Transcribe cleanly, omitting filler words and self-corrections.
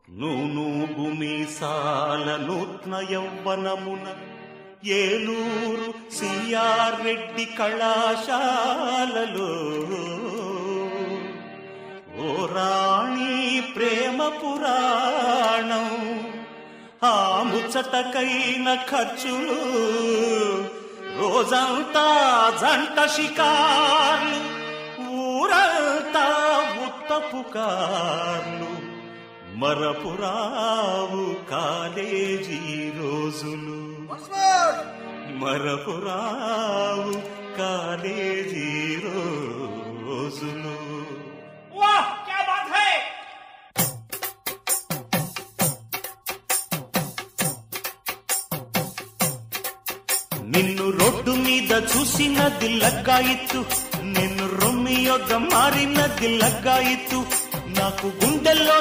నూనూగు మీసాల నూత్న యవ్వనమున Eluru CR Reddy కళాశాలలో ఓ రాణి ప్రేమ పురాణం ఆ ముచ్చటకైన ఖర్చులు రోజంతా జంట షికార్లు ఊరంతా ఉత్తపు కార్లు మరపురావు కాలేజీ రోజులు మరపురావు కాలేజీ రోజులు. నిన్ను రోడ్డు మీద చూసినది లగ్గాయిత్తు, నిన్ను రొమ్మియొగ్గ మారినది లగ్గాయిత్తు, నాకు గుండెల్లో